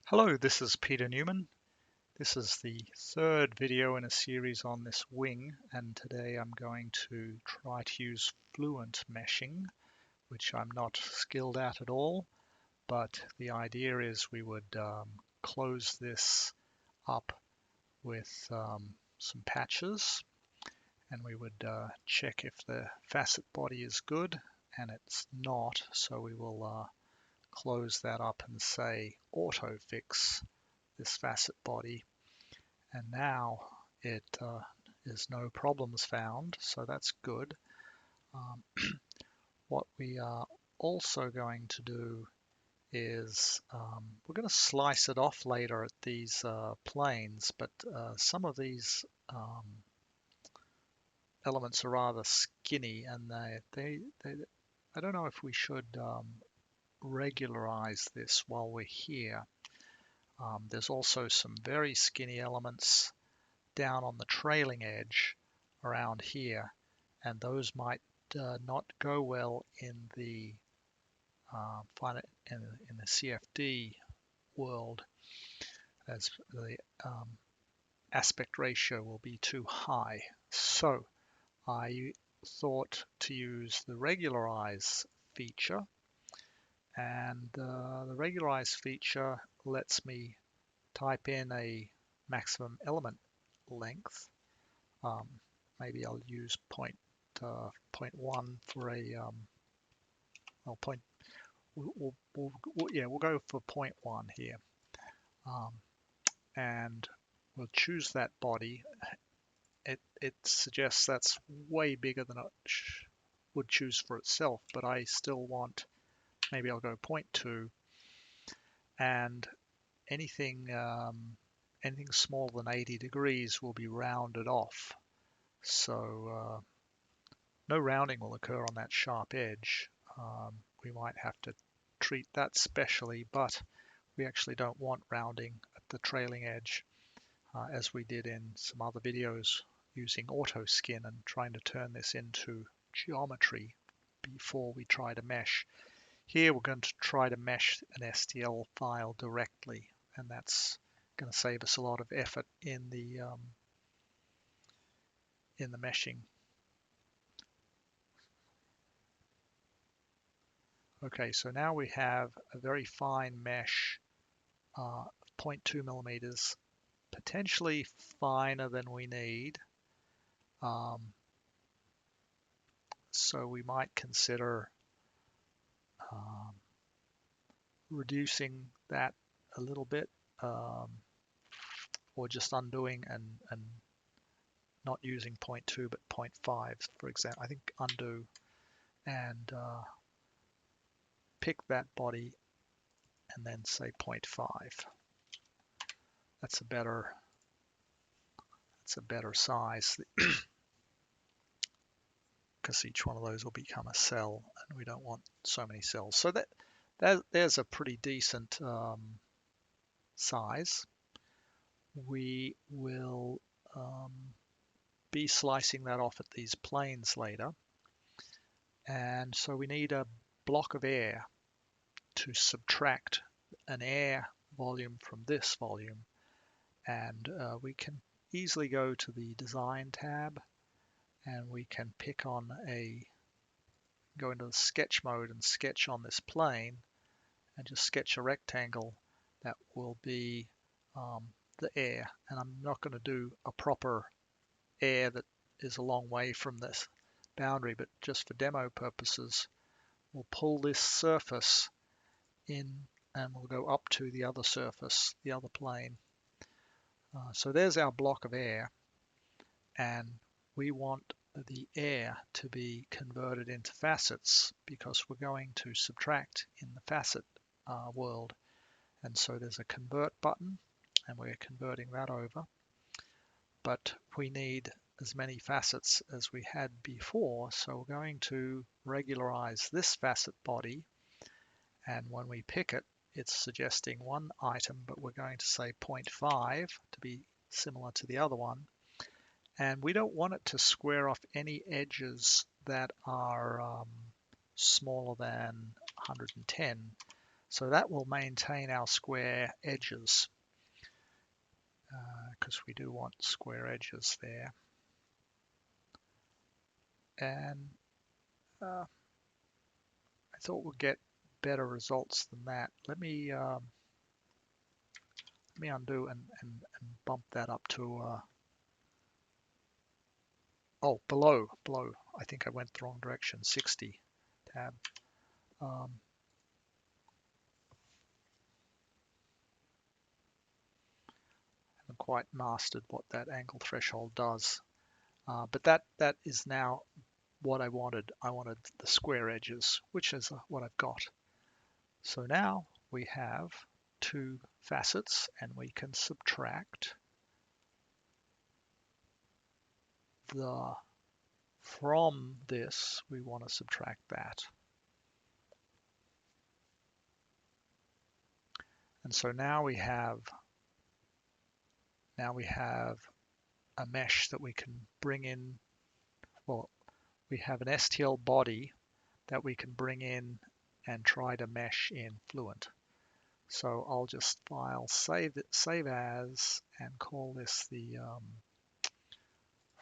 Hello, this is Peter Newman. This is the third video in a series on this wing, and today I'm going to try to use Fluent Meshing, which I'm not skilled at all, but the idea is we would close this up with some patches, and we would check if the facet body is good, and it's not, so we will close that up and say auto fix this facet body, and now it is no problems found, so that's good. What we are also going to do is we're going to slice it off later at these planes, but some of these elements are rather skinny, and they I don't know if we should regularize this while we're here. There's also some very skinny elements down on the trailing edge around here, and those might not go well in the in the CFD world, as the aspect ratio will be too high. So I thought to use the regularize feature, and the regularize feature lets me type in a maximum element length. Maybe I'll use point 0.1 for a well, we'll go for 0.1 here, and we'll choose that body. It suggests that's way bigger than it would choose for itself, but I still want, maybe I'll go 0.2, and anything anything smaller than 80 degrees will be rounded off. So no rounding will occur on that sharp edge. We might have to treat that specially, but we actually don't want rounding at the trailing edge, as we did in some other videos using auto skin and trying to turn this into geometry before we try to mesh. Here we're going to try to mesh an STL file directly, and that's going to save us a lot of effort in the meshing. Okay, so now we have a very fine mesh, 0.2 millimeters, potentially finer than we need. So we might consider reducing that a little bit, or just undoing and not using 0.2 but 0.5, for example. I think undo and pick that body and then say 0.5. That's a better size, because each one of those will become a cell, and we don't want so many cells. So there's a pretty decent size. We will be slicing that off at these planes later, and so we need a block of air to subtract an air volume from this volume, and we can easily go to the design tab, and we can go into the sketch mode and sketch on this plane, and just sketch a rectangle that will be the air. And I'm not going to do a proper air that is a long way from this boundary, but just for demo purposes, we'll pull this surface in and we'll go up to the other surface, the other plane. So there's our block of air, and we want the air to be converted into facets because we're going to subtract in the facet world. And so there's a convert button, and we're converting that over. But we need as many facets as we had before, so we're going to regularize this facet body, and when we pick it, it's suggesting one item, but we're going to say 0.5 to be similar to the other one. And we don't want it to square off any edges that are smaller than 110. So that will maintain our square edges because we do want square edges there. And I thought we'd get better results than that. Let me undo and bump that up to oh, below. I think I went the wrong direction. 60 tab. Haven't quite mastered what that angle threshold does, but that is now what I wanted. I wanted the square edges, which is what I've got. So now we have two facets, and we can subtract from this, we want to subtract that. And so now we have a mesh that we can bring in. Well, we have an STL body that we can bring in and try to mesh in Fluent. So I'll just file save as and call this the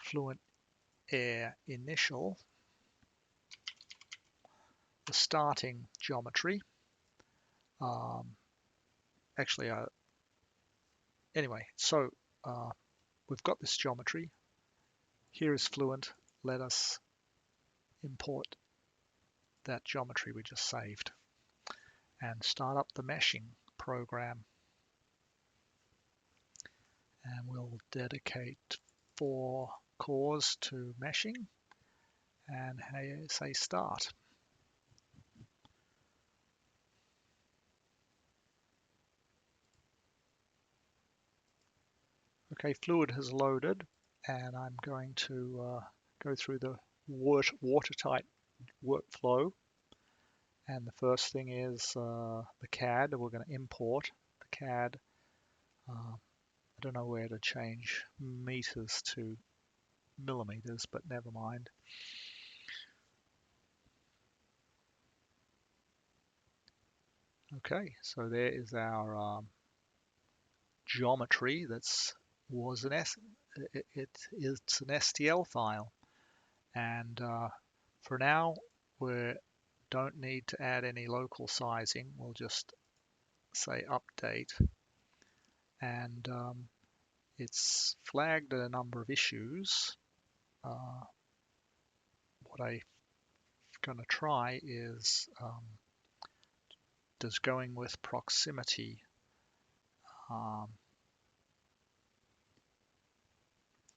Fluent Air initial, the starting geometry. Anyway, so we've got this geometry. Here is Fluent. Let us import that geometry we just saved and start up the meshing program. And we'll dedicate 4 cores to meshing and say start. Okay, Fluid has loaded, and I'm going to go through the watertight workflow. And the first thing is the CAD. We're going to import the CAD. I don't know where to change meters to millimeters, but never mind. Okay, so there is our geometry. It's an STL file, and for now we don't need to add any local sizing. We'll just say update, and it's flagged a number of issues. What I'm going to try is does going with proximity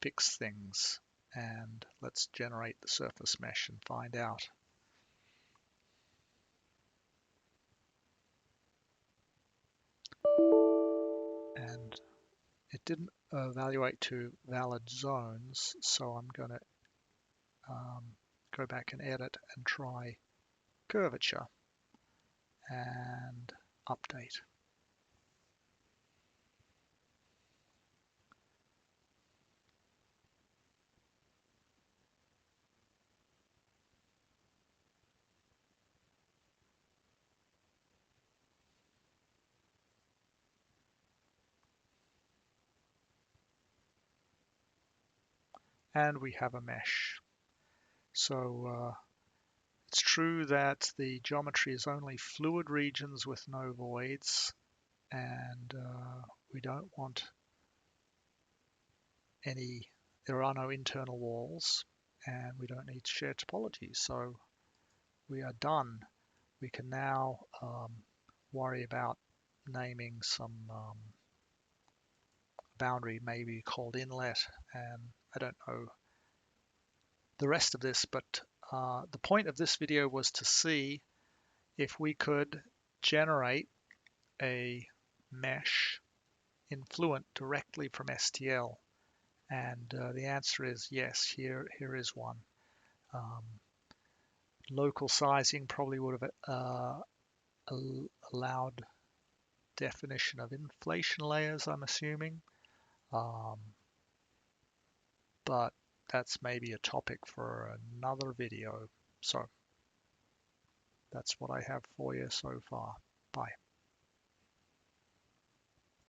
fix things? And let's generate the surface mesh and find out. And it didn't evaluate to valid zones, so I'm going to go back and edit and try curvature and update. And we have a mesh. So it's true that the geometry is only fluid regions with no voids, and we don't want there are no internal walls, and we don't need to share topology. So we are done. We can now worry about naming some boundary, maybe called inlet, and I don't know the rest of this, but the point of this video was to see if we could generate a mesh in Fluent directly from STL, and the answer is yes. Here is one. Local sizing probably would have allowed definition of inflation layers, I'm assuming, but that's maybe a topic for another video. So that's what I have for you so far. Bye.